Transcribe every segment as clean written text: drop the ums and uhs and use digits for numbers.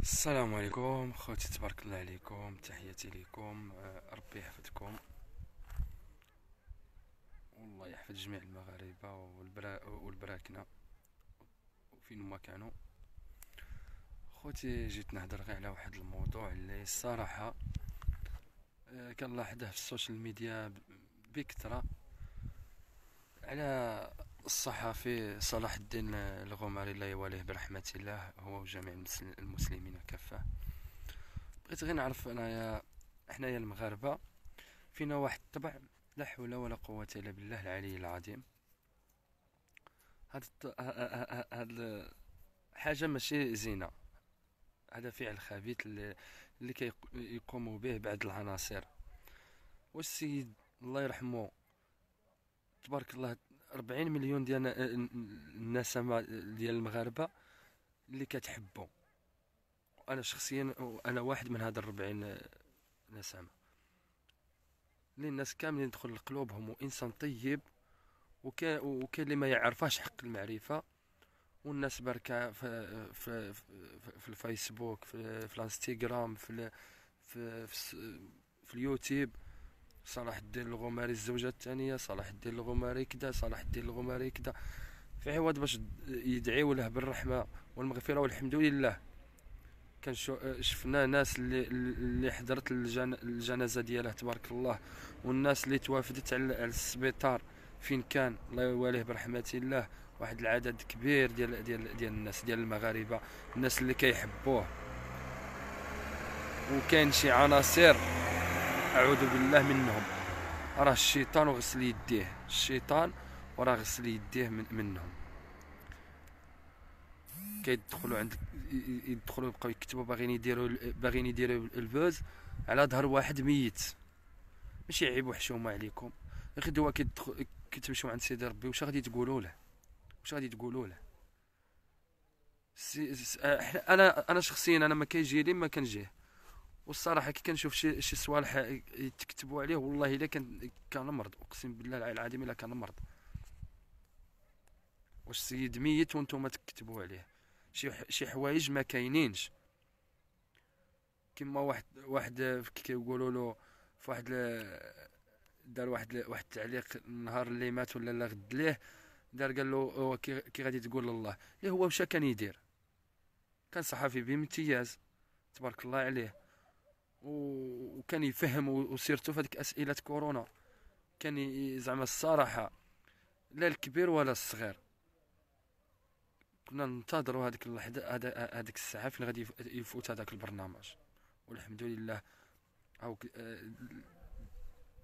السلام عليكم خوتي، تبارك الله عليكم، تحياتي لكم. ربي يحفظكم والله يحفظ جميع المغاربة والبراكنة فين ما كانوا. خوتي، جيت نهضر غير على واحد الموضوع اللي الصراحة كنلاحظه في السوشيال ميديا بكثرة، على الصحفي صلاح الدين الغماري، الله يواليه برحمة الله، هو وجميع المسلمين كافة. بغيت غير نعرف انايا، حنايا المغاربة فينا واحد الطبع، لا حول ولا قوة إلا بالله العلي العظيم. هاد حاجة ماشي زينة، هذا فعل خبيث اللي كيقوموا به بعض العناصر. والسيد الله يرحمه، تبارك الله، 40 مليون ديال النسمة ديال المغاربة اللي كتحبه. أنا شخصيا أنا واحد من هاد 40 نسمة، اللي الناس كاملين يدخل لقلوبهم، وإنسان طيب، وكاين اللي ما يعرفاش حق المعرفة. والناس بركة في الفيسبوك، في الانستغرام، في اليوتيوب، صلاح الدين الغماري الزوجة الثانية، صلاح الدين الغماري كذا، صلاح الدين الغماري كذا، في عوض باش يدعيو له بالرحمة والمغفرة والحمد لله. كان شفنا ناس اللي حضرت الجنازة دياله، تبارك الله، والناس اللي توافدت على السبيطار فين كان، الله يواليه برحمة الله. واحد العدد كبير ديال الناس، ديال المغاربة، الناس اللي كيحبوه. وكاين شي عناصر اعوذ بالله منهم، راه الشيطان وغسل يديه، الشيطان وراه غسل يديه منهم. كيدخلوا عند يدخلوا يبقاو يكتبوا باغيين يديروا البوز على ظهر واحد ميت. ماشي عيب وحشومه عليكم؟ يا اخي دوا كتمشيو عند سيدي ربي، واش غادي تقولوا له؟ واش غادي تقولوا له؟ انا شخصيا انا ما كيجي لي ما كنجيه. والصراحه كي كنشوف شي صوالح يتكتبوا عليه، والله الا كان مرض، اقسم بالله العلي العظيم الا كان مرض. واش السيد ميت وانتم تكتبوا عليه شي حوايج ما كاينينش؟ كما واحد كيقولوا له في واحد دار واحد التعليق النهار اللي مات ولا لا غد ليه، دار قال له هو كي غادي تقول لله اللي هو واش كان يدير؟ كان صحفي بامتياز، تبارك الله عليه، وكان يفهم، وسيرته في هذيك اسئله كورونا كان زعما الصراحه، لا الكبير ولا الصغير. كنا ننتظروا هذيك اللحظه، هذيك الساعه فين غادي يفوت هذاك البرنامج. والحمد لله، او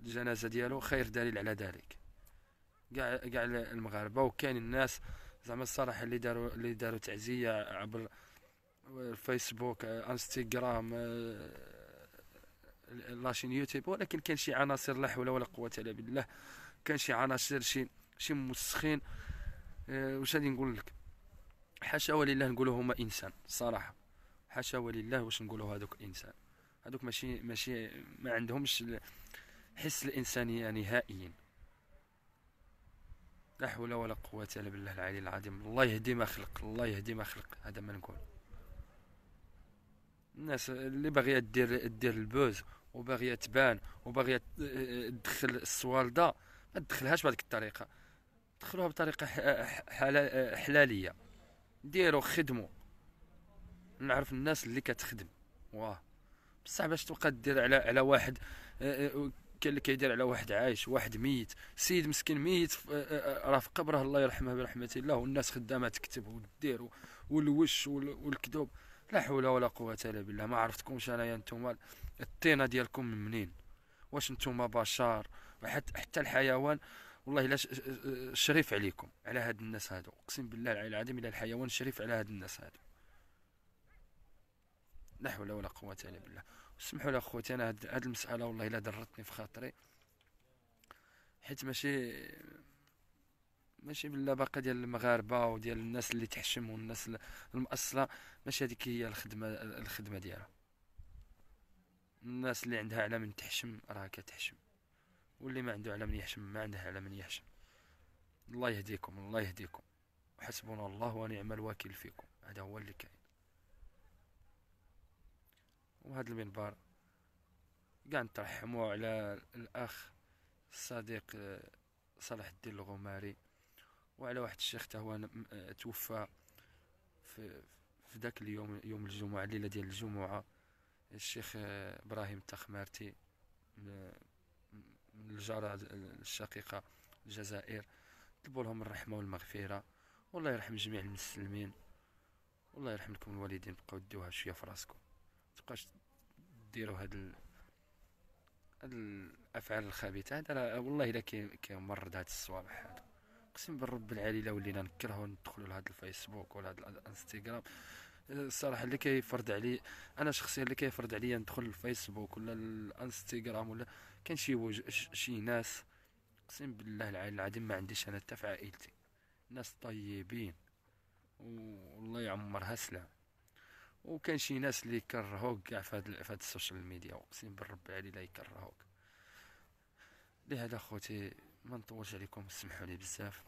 الجنازه ديالو خير دليل على ذلك. كاع المغاربه، وكاين الناس زعما الصراحه اللي داروا تعزيه عبر الفيسبوك، انستغرام، لاشين يوتيوب. ولكن كاين شي عناصر لا حول ولا قوه الا بالله، كان شي عناصر، شي مسخين. واش غادي نقول لك؟ حاشا ولله نقولوا هما انسان صراحه، حاشا ولله واش نقولوا هذوك انسان. هذوك ماشي ما عندهمش حس الانسانيه نهائيا. لا حول ولا قوة إلا بالله العلي العظيم. الله يهدي ما خلق، الله يهدي ما خلق، هذا ما نقول. الناس اللي باغية دير البوز، وباغية تبان، وباغية تدخل السوالدة، ما تدخلهاش بهذيك الطريقة، دخلوها بطريقة حلالية. ديروا خدموا، نعرف الناس اللي كتخدم. واه بصح باش تبقى دير على واحد، كاين اللي كيدير على واحد عايش، واحد ميت، سيد مسكين ميت راه في قبره، الله يرحمه برحمة الله، والناس خدامه تكتب ودير والوش والكذوب. لا حول ولا قوة الا بالله. ما عرفتكمش انايا نتوما الطينة ديالكم من منين؟ واش نتوما بشر؟ حتى الحيوان والله لا شريف عليكم، على هاد الناس هادو، اقسم بالله العلي العظيم الى الحيوان شريف على هاد الناس هادو. لا حول ولا قوة الا بالله. اسمحوا لي اخوتي، انا هاد المسألة والله الا درتني في خاطري، حيت ماشي باللباقة ديال المغاربة وديال الناس اللي تحشم، والناس المأصلة. ماشي هذيك هي الخدمة ديالها. الناس اللي عندها على من تحشم راه كتحشم، واللي ما عنده على من يحشم ما عنده على من يحشم. الله يهديكم، الله يهديكم، وحسبنا الله ونعم الوكيل فيكم. هذا هو اللي كاين. وهذا المنبر كاع نترحموا على الاخ الصديق صلاح الدين الغماري، وعلى واحد الشيخ تا هو توفى في في ذاك اليوم، يوم الجمعة، الليلة ديال الجمعة، الشيخ إبراهيم التخمارتي، من من الجارة الشقيقة الجزائر. طلبوا لهم الرحمة والمغفرة، والله يرحم جميع المسلمين، والله يرحم لكم الوالدين. بقاو ديوها شوية في راسكم، متبقاش ديروا هاد الأفعال الخبيثة. هذا والله إلا كيمرض هاد الصوالح هذا. اقسم بالرب العلي لا ولينا نكرهو ندخلوا لهاد الفيسبوك ولا هاد الانستغرام. الصراحه اللي كيفرض علي، انا شخصيا اللي كيفرض عليا ندخل الفيسبوك ولا الانستغرام ولا، كان شي ناس، اقسم بالله العلي العظيم ما عنديش انا حتى في عائلتي، ناس طيبين والله يعمرها سلام. وكان شي ناس اللي يكرهوك كاع في هاد السوشيال ميديا، اقسم بالرب العلي لا يكرهوك. لهذا خوتي ما نطولش عليكم، اسمحوا لي بزاف.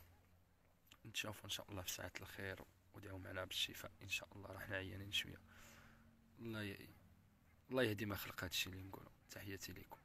نتشافوا ان شاء الله في ساعة الخير، ودعوا معنا بالشفاء ان شاء الله. راحنا عيانين شويه. الله الله يهدي ما خلق هادشي اللي نقوله. تحياتي لكم.